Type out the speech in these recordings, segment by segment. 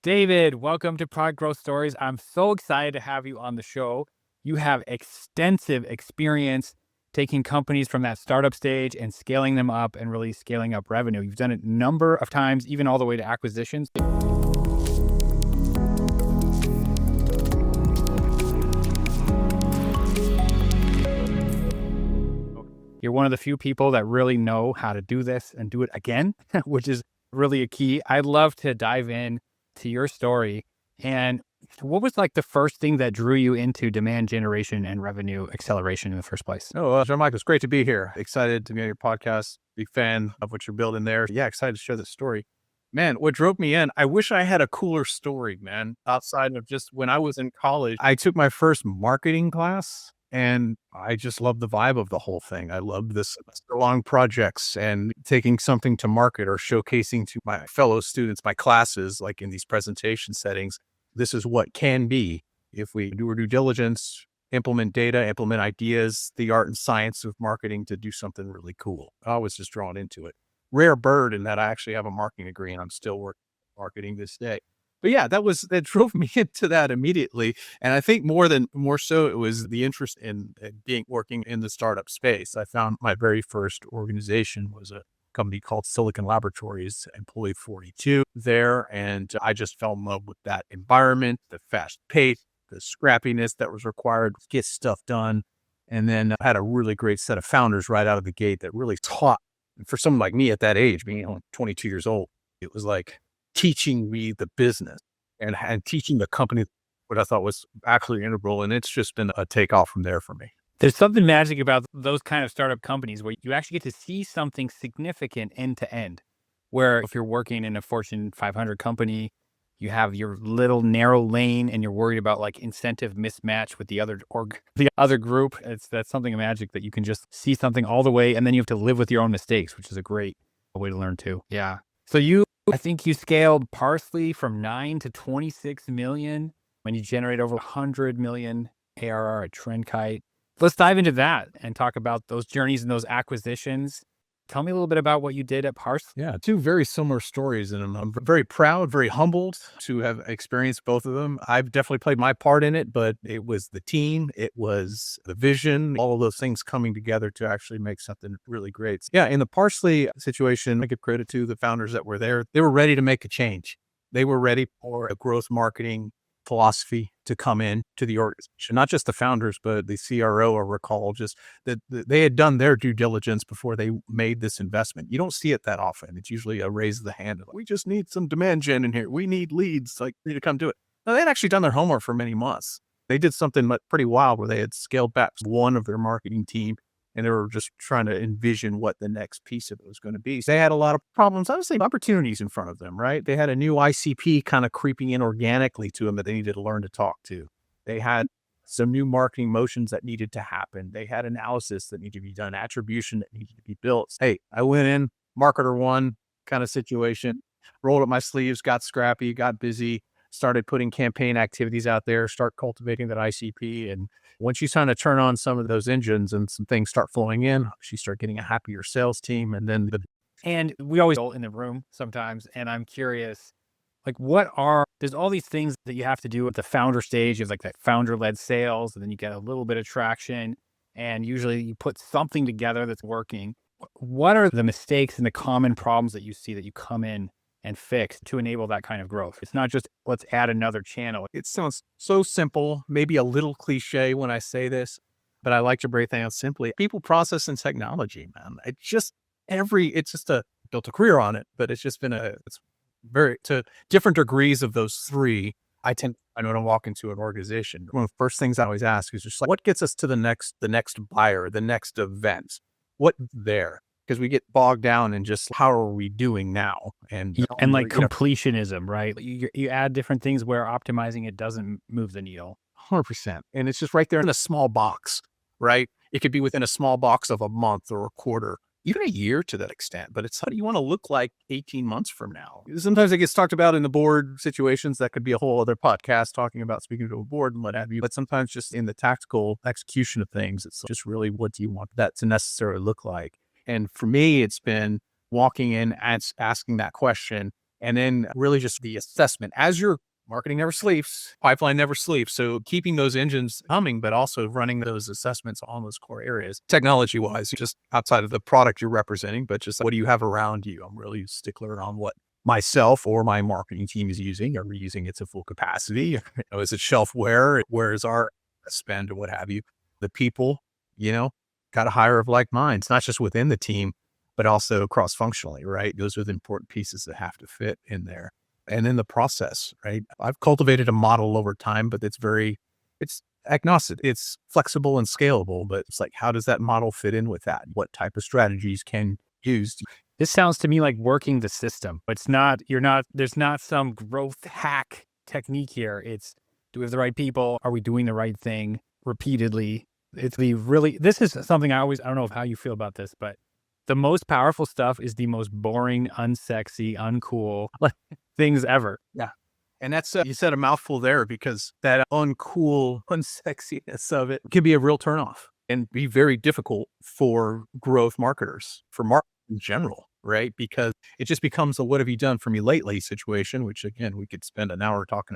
David, welcome to Product Growth Stories. I'm so excited to have you on the show. You have extensive experience taking companies from that startup stage and scaling them up and really scaling up revenue. You've done it a number of times, even all the way to acquisitions. You're one of the few people that really know how to do this and do it again, which is really a key. I'd love to dive in to your story. And what was like the first thing that drew you into demand generation and revenue acceleration in the first place? John Michael, it's great to be here. Excited to be on your podcast. Big fan of what you're building there. Yeah, excited to share this story. Man, what drove me in, I wish I had a cooler story, man, outside of just when I was in college. I took my first marketing class and I just loved the vibe of the whole thing. I loved this long projects and taking something to market or showcasing to my fellow students, my classes, like in these presentation settings. This is what can be if we do our due diligence, implement data, implement ideas, the art and science of marketing to do something really cool. I was just drawn into it. Rare bird in that I actually have a marketing degree and I'm still working marketing this day. But yeah, that drove me into that immediately. And I think more so, it was the interest in working in the startup space. I found my very first organization was a company called Silicon Laboratories, employee 42 there. And I just fell in love with that environment, the fast pace, the scrappiness that was required to get stuff done. And then I had a really great set of founders right out of the gate that really taught. And for someone like me at that age, being only 22 years old, it was like teaching me the business and teaching the company what I thought was actually integral. And it's just been a takeoff from there for me. There's something magic about those kind of startup companies where you actually get to see something significant end to end. Where if you're working in a Fortune 500 company, you have your little narrow lane and you're worried about like incentive mismatch with the other group. That's something magic that you can just see something all the way and then you have to live with your own mistakes, which is a great way to learn too. Yeah. So I think you scaled Parsley from 9 to 26 million when you generate over 100 million ARR at Trendkite. Let's dive into that and talk about those journeys and those acquisitions. Tell me a little bit about what you did at Parsley. Yeah, two very similar stories. And I'm very proud, very humbled to have experienced both of them. I've definitely played my part in it, but it was the team, it was the vision, all of those things coming together to actually make something really great. Yeah, in the Parsley situation, I give credit to the founders that were there. They were ready to make a change. They were ready for a growth marketing philosophy to come in to the organization, not just the founders, but the CRO. I recall just that they had done their due diligence before they made this investment. You don't see it that often. It's usually a raise of the hand. We just need some demand gen in here. We need leads, like need to come do it. Now, they had actually done their homework for many months. They did something pretty wild where they had scaled back one of their marketing team and they were just trying to envision what the next piece of it was going to be. So they had a lot of problems, obviously opportunities in front of them, right? They had a new ICP kind of creeping in organically to them that they needed to learn to talk to. They had some new marketing motions that needed to happen. They had analysis that needed to be done, attribution that needed to be built. Hey, I went in, marketer one kind of situation, rolled up my sleeves, got scrappy, got busy, started putting campaign activities out there, start cultivating that ICP. And once you kind of turn on some of those engines and some things start flowing in, you start getting a happier sales team. And then And we always go in the room sometimes. And I'm curious, like there's all these things that you have to do at the founder stage. You have like that founder-led sales, and then you get a little bit of traction. And usually you put something together that's working. What are the mistakes and the common problems that you see that you come in and fix to enable that kind of growth? It's not just let's add another channel. it sounds so simple, maybe a little cliche when I say this, but I like to break things simply. People, process, and technology, man. Built a career on it, but it's just been it's very to different degrees of those three. I know when I walk into an organization, one of the first things I always ask is just like, what gets us to the next buyer, the next event? What there? Because we get bogged down in just how are we doing now? And like completionism, right? You add different things where optimizing it doesn't move the needle. 100%. And it's just right there in a small box, right? It could be within a small box of a month or a quarter, even a year to that extent. But it's how do you want to look like 18 months from now? Sometimes it gets talked about in the board situations. That could be a whole other podcast talking about speaking to a board and what have you. But sometimes just in the tactical execution of things, it's just really what do you want that to necessarily look like? And for me, it's been walking in and asking that question And then really just the assessment as your marketing never sleeps, pipeline never sleeps. So keeping those engines humming, but also running those assessments on those core areas, technology wise, just outside of the product you're representing, but just what do you have around you? I'm really a stickler on what myself or my marketing team is using. Are we using it to full capacity? Is it shelfware? Where is our spend or what have you? The people, got to hire of like minds, not just within the team, but also cross functionally, right? Those are the important pieces that have to fit in there. And then the process, right? I've cultivated a model over time, but it's agnostic. It's flexible and scalable, but it's like, how does that model fit in with that? What type of strategies can use? This sounds to me like working the system. There's not some growth hack technique here. It's, do we have the right people? Are we doing the right thing repeatedly? This is something I don't know how you feel about this, but the most powerful stuff is the most boring, unsexy, uncool things ever. Yeah. And that's, you said a mouthful there, because that uncool, unsexiness of it can be a real turnoff and be very difficult for growth marketers, for marketing in general, right? Because it just becomes a what have you done for me lately situation, which again, we could spend an hour talking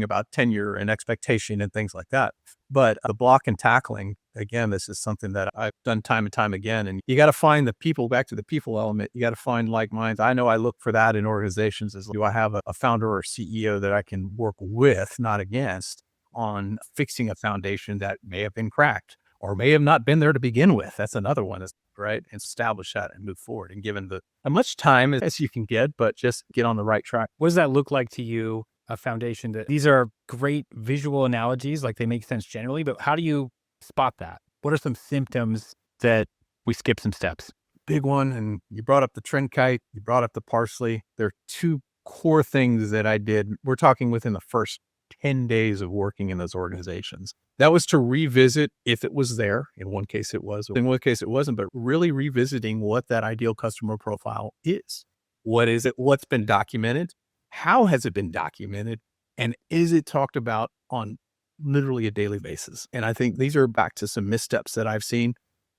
about tenure and expectation and things like that. But the block and tackling, again, this is something that I've done time and time again. And you got to find the people, back to the people element. You got to find like minds. I know I look for that in organizations. Do I have a founder or CEO that I can work with, not against, on fixing a foundation that may have been cracked or may have not been there to begin with? That's another one, right? Establish that and move forward, and given as much time as you can get, but just get on the right track. What does that look like to you? A foundation these are great visual analogies, like they make sense generally, but how do you spot that? What are some symptoms that we skip some steps? Big one, and you brought up the trend kite, you brought up the parsley. There are two core things that I did. We're talking within the first 10 days of working in those organizations. That was to revisit if it was there. In one case it was, in one case it wasn't, but really revisiting what that ideal customer profile is. What is it? What's been documented? How has it been documented? And is it talked about on literally a daily basis? And I think these are back to some missteps that I've seen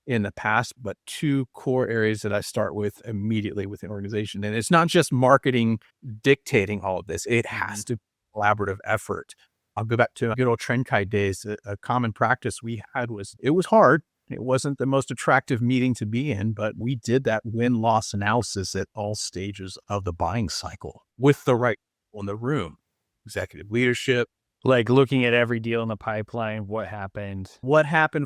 in the past, but two core areas that I start with immediately with an organization. And it's not just marketing dictating all of this. It has to be a collaborative effort. I'll go back to good old trend kite days. A common practice we had it was hard. It wasn't the most attractive meeting to be in, but we did that win-loss analysis at all stages of the buying cycle with the right people in the room, executive leadership. Like looking at every deal in the pipeline, what happened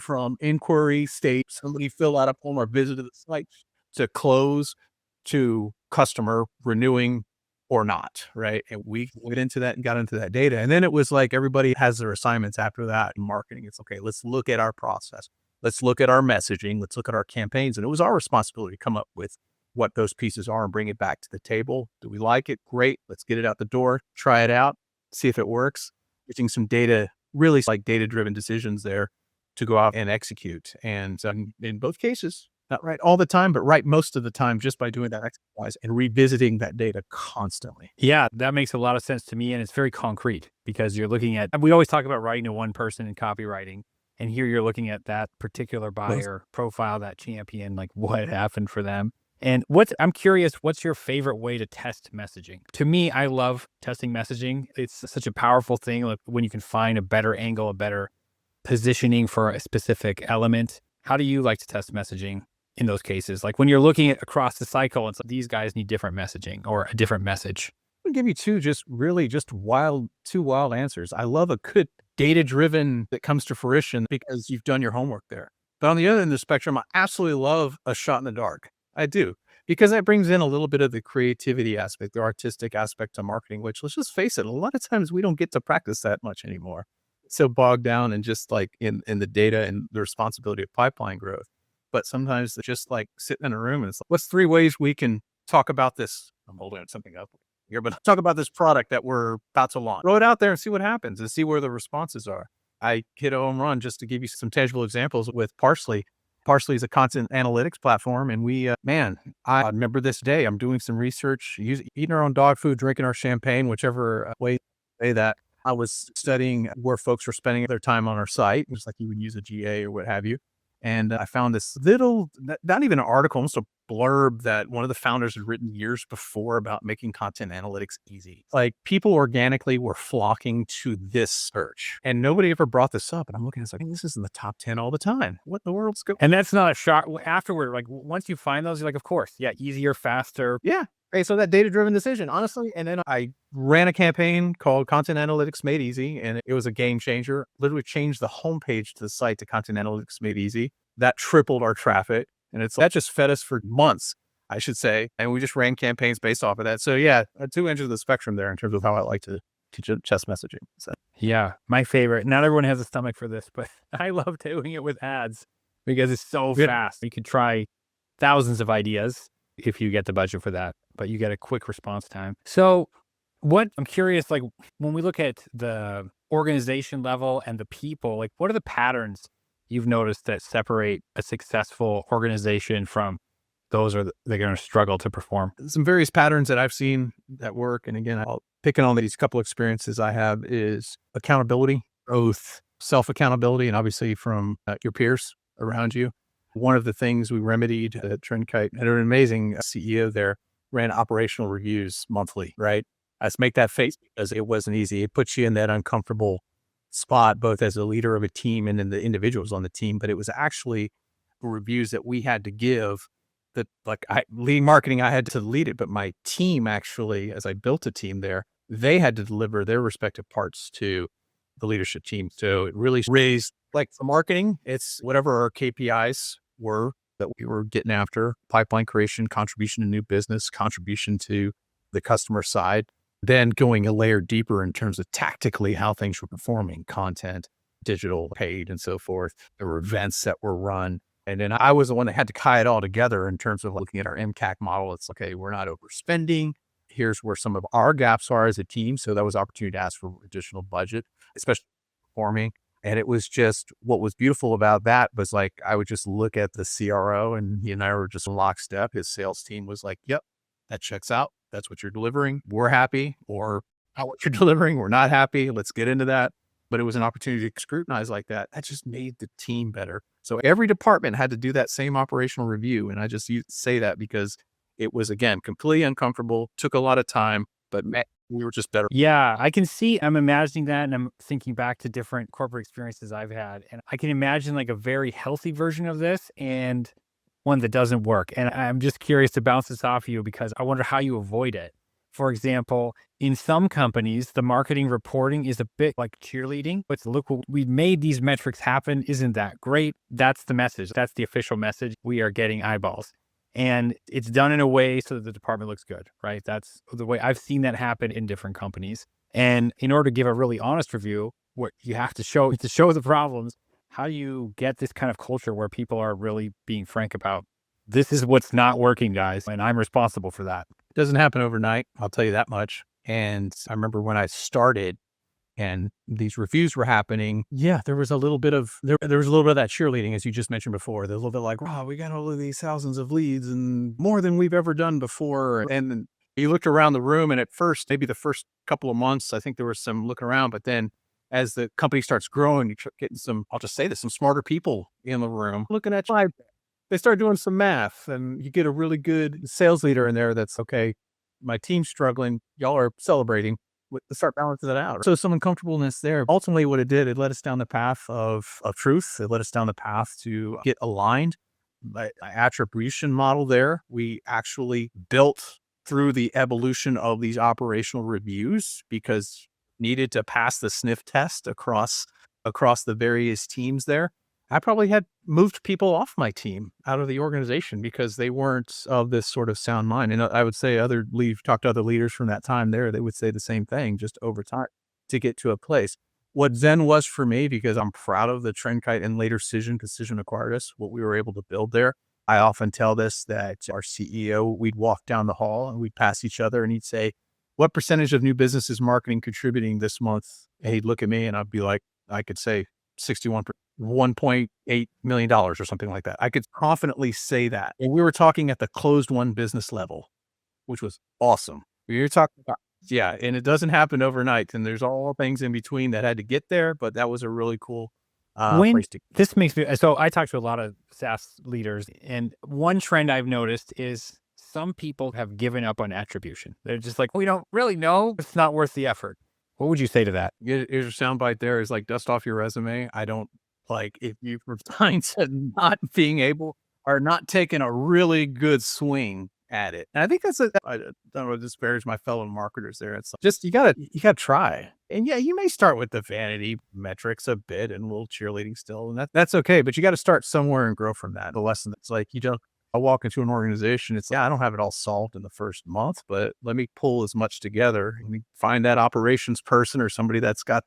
From inquiry state, somebody fill out a form or visit to the site, to close, to customer renewing or not, right? And we went into that and got into that data. And then it was like everybody has their assignments after that in marketing. It's okay, let's look at our process. Let's look at our messaging. Let's look at our campaigns. And it was our responsibility to come up with what those pieces are and bring it back to the table. Do we like it? Great. Let's get it out the door, try it out, see if it works. Getting some data, really like data-driven decisions there to go out and execute. And in both cases, not right all the time, but right most of the time, just by doing that exercise and revisiting that data constantly. Yeah, that makes a lot of sense to me. And it's very concrete, because you're looking at, we always talk about writing to one person in copywriting. And here you're looking at that particular buyer profile, that champion, like what happened for them. And I'm curious, what's your favorite way to test messaging? To me, I love testing messaging. It's such a powerful thing, like when you can find a better angle, a better positioning for a specific element. How do you like to test messaging in those cases? Like when you're looking at across the cycle, it's like these guys need different messaging or a different message. I'll give you two wild answers. I love a good data-driven that comes to fruition because you've done your homework there. But on the other end of the spectrum, I absolutely love a shot in the dark. I do, because that brings in a little bit of the creativity aspect, the artistic aspect of marketing, which, let's just face it, a lot of times we don't get to practice that much anymore. It's so bogged down and just like in the data and the responsibility of pipeline growth. But sometimes it's just like sitting in a room and it's like, what's 3 ways we can talk about this? I'm holding something up here, but talk about this product that we're about to launch. Throw it out there and see what happens and see where the responses are. I hit a home run, just to give you some tangible examples, with Parsley. Parsley is a content analytics platform. And I remember this day, I'm doing some research, eating our own dog food, drinking our champagne, whichever way you say that. I was studying where folks were spending their time on our site, just like you would use a GA or what have you. And I found this little, not even an article, almost a blurb that one of the founders had written years before about making content analytics easy. Like people organically were flocking to this search and nobody ever brought this up. And I'm looking, it's like, this is in the top 10 all the time. What in the world's going on? And that's not a shock afterward. Like once you find those, you're like, of course, yeah, easier, faster. Yeah. Okay, so that data-driven decision, honestly, and then I ran a campaign called Content Analytics Made Easy, and it was a game changer. Literally changed the homepage to the site to Content Analytics Made Easy. That tripled our traffic, and that just fed us for months, I should say, and we just ran campaigns based off of that. So yeah, two ends of the spectrum there in terms of how I like to teach chess messaging. So. Yeah, my favorite. Not everyone has a stomach for this, but I love doing it with ads because it's so fast. You can try thousands of ideas if you get the budget for that, but you get a quick response time. So what I'm curious, like when we look at the organization level and the people, like what are the patterns you've noticed that separate a successful organization from those they're going to struggle to perform? Some various patterns that I've seen that work. And again, I'll picking on these couple experiences I have is accountability, growth, self-accountability, and obviously from your peers around you. One of the things we remedied at Trendkite, and an amazing CEO there, ran operational reviews monthly, right? Let's make that face because it wasn't easy. It puts you in that uncomfortable spot, both as a leader of a team and then the individuals on the team. But it was actually reviews that we had to give that, like leading marketing, I had to lead it, but my team actually, as I built a team there, they had to deliver their respective parts to the leadership team. So it really raised, like for marketing, it's whatever our KPIs were that we were getting after: pipeline creation, contribution to new business, contribution to the customer side, then going a layer deeper in terms of tactically how things were performing, content, digital, paid, and so forth. There were events that were run. And then I was the one that had to tie it all together in terms of looking at our MCAC model. It's okay, we're not overspending. Here's where some of our gaps are as a team. So that was opportunity to ask for additional budget, especially performing. And it was just, what was beautiful about that was like, I would just look at the CRO and he and I were just in lockstep. His sales team was like, yep, that checks out. That's what you're delivering. We're happy. Or not what you're delivering. We're not happy. Let's get into that. But it was an opportunity to scrutinize like that. That just made the team better. So every department had to do that same operational review. And I just say that because it was, again, completely uncomfortable, took a lot of time, but we were just better. Yeah, I can see, I'm imagining that. And I'm thinking back to different corporate experiences I've had. And I can imagine like a very healthy version of this and one that doesn't work. And I'm just curious to bounce this off you because I wonder how you avoid it. For example, in some companies, the marketing reporting is a bit like cheerleading. It's, look, we made these metrics happen. Isn't that great? That's the message. That's the official message. We are getting eyeballs. And it's done in a way so that the department looks good, right? That's the way I've seen that happen in different companies. And in order to give a really honest review, what you have to show the problems, how do you get this kind of culture where people are really being frank about, this is what's not working, guys, and I'm responsible for that? It doesn't happen overnight. I'll tell you that much. And I remember when I started and these reviews were happening, yeah, there was a little bit of that cheerleading, as you just mentioned before. There's a little bit like, wow, we got all of these thousands of leads and more than we've ever done before. And you looked around the room, and at first, maybe the first couple of months, I think there was some looking around, but then as the company starts growing, you start getting some, I'll just say this, some smarter people in the room looking at you. They start doing some math, and you get a really good sales leader in there that's, okay, my team's struggling. Y'all are celebrating. Let's start balancing that out. So some uncomfortableness there. Ultimately, what it did, it led us down the path of truth. It led us down the path to get aligned. My attribution model there, we actually built through the evolution of these operational reviews because needed to pass the sniff test across the various teams there. I probably had moved people off my team out of the organization because they weren't of this sort of sound mind. And I would say talked to other leaders from that time there, they would say the same thing just over time to get to a place. What Zen was for me, because I'm proud of the Trendkite and later Cision acquired us, what we were able to build there. I often tell this, that our CEO, we'd walk down the hall and we'd pass each other and he'd say, what percentage of new business is marketing contributing this month? And he'd look at me and I'd be like, I could say 61%. $1.8 million or something like that. I could confidently say that. And we were talking at the closed one business level, which was awesome. We were talking about, yeah, and it doesn't happen overnight. And there's all things in between that had to get there, but that was a really cool When place to. this makes me, so I talk to a lot of SaaS leaders, and one trend I've noticed is some people have given up on attribution. They're just like, we don't really know. It's not worth the effort. What would you say to that? Here's your soundbite there is like, dust off your resume. I don't like if you've resigned to not being able or not taking a really good swing at it. And I think I don't want to disparage my fellow marketers there. It's just, you gotta try. And yeah, you may start with the vanity metrics a bit and a little cheerleading still. And that's okay. But you got to start somewhere and grow from that. The lesson that's like, I walk into an organization. It's I don't have it all solved in the first month, but let me pull as much together. Let me find that operations person or somebody that's got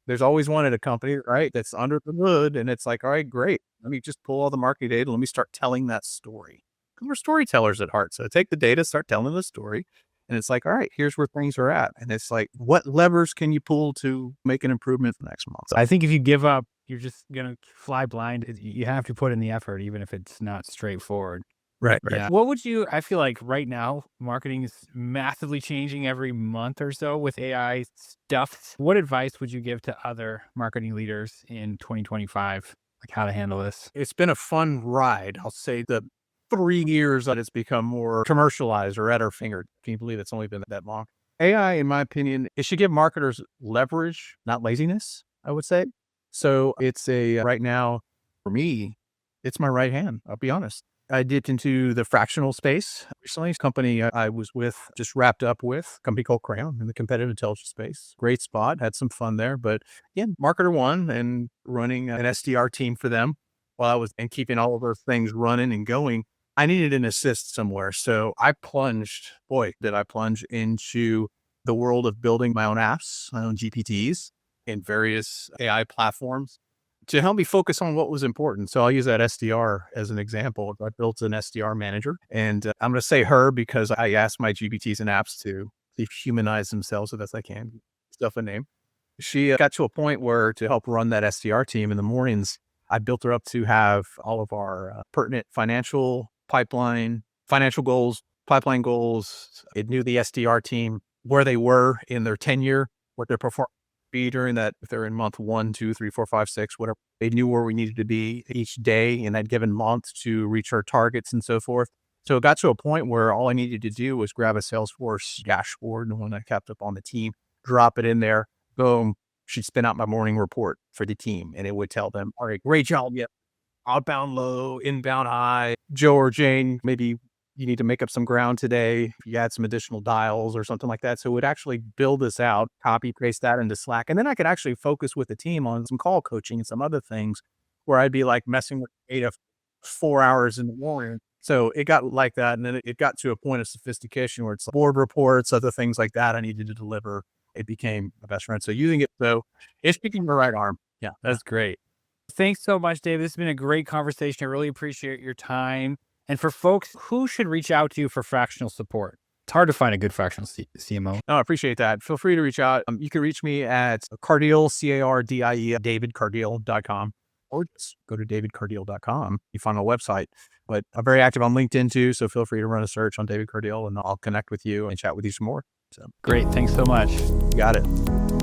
there's always one at a company, right? That's under the hood. And it's like, all right, great. Let me just pull all the marketing data. Let me start telling that story. Because we're storytellers at heart. So take the data, start telling the story. And it's like, all right, here's where things are at. And it's like, what levers can you pull to make an improvement the next month? I think if you give up, you're just going to fly blind. You have to put in the effort, even if it's not straightforward. Right. Yeah. What would you, I feel like right now, marketing is massively changing every month or so with AI stuff. What advice would you give to other marketing leaders in 2025, like how to handle this? It's been a fun ride. I'll say the 3 years that it's become more commercialized or at our finger. Can you believe it's only been that long? AI, in my opinion, it should give marketers leverage, not laziness, I would say. So it's right now, for me, it's my right hand. I'll be honest. I dipped into the fractional space recently. Company I was with, just wrapped up with, a company called Crayon in the competitive intelligence space. Great spot, had some fun there. But yeah, marketer one and running an SDR team for them while I was and keeping all of those things running and going. I needed an assist somewhere. So I plunged, did I plunge into the world of building my own apps, my own GPTs in various AI platforms to help me focus on what was important. So I'll use that SDR as an example. I built an SDR manager, and I'm going to say her because I asked my GPTs and apps to humanize themselves as best I can, stuff a name. She got to a point where to help run that SDR team in the mornings, I built her up to have all of our pertinent financial goals, pipeline goals. It knew the SDR team, where they were in their tenure, what their performance be during that, if they're in month 1, 2, 3, 4, 5, 6, whatever. They knew where we needed to be each day in that given month to reach our targets and so forth. So it got to a point where all I needed to do was grab a Salesforce dashboard, the one I kept up on the team, drop it in there, boom, she'd spin out my morning report for the team. And it would tell them, all right, great job. Yep. Outbound low, inbound high. Joe or Jane, maybe you need to make up some ground today. You add some additional dials or something like that. So it would actually build this out, copy, paste that into Slack. And then I could actually focus with the team on some call coaching and some other things where I'd be like messing with data 4 hours in the morning. So it got like that. And then it got to a point of sophistication where it's like board reports, other things like that I needed to deliver. It became my best friend. So using it, so it's picking my right arm. Yeah, that's great. Thanks so much, Dave. This has been a great conversation. I really appreciate your time. And for folks who should reach out to you for fractional support, it's hard to find a good fractional CMO. No, I appreciate that. Feel free to reach out. You can reach me at Cardiel, Cardie, davidcardiel.com, or just go to davidcardiel.com. You find my website. But I'm very active on LinkedIn too, so feel free to run a search on David Cardiel, and I'll connect with you and chat with you some more. So great. Thanks so much. You got it.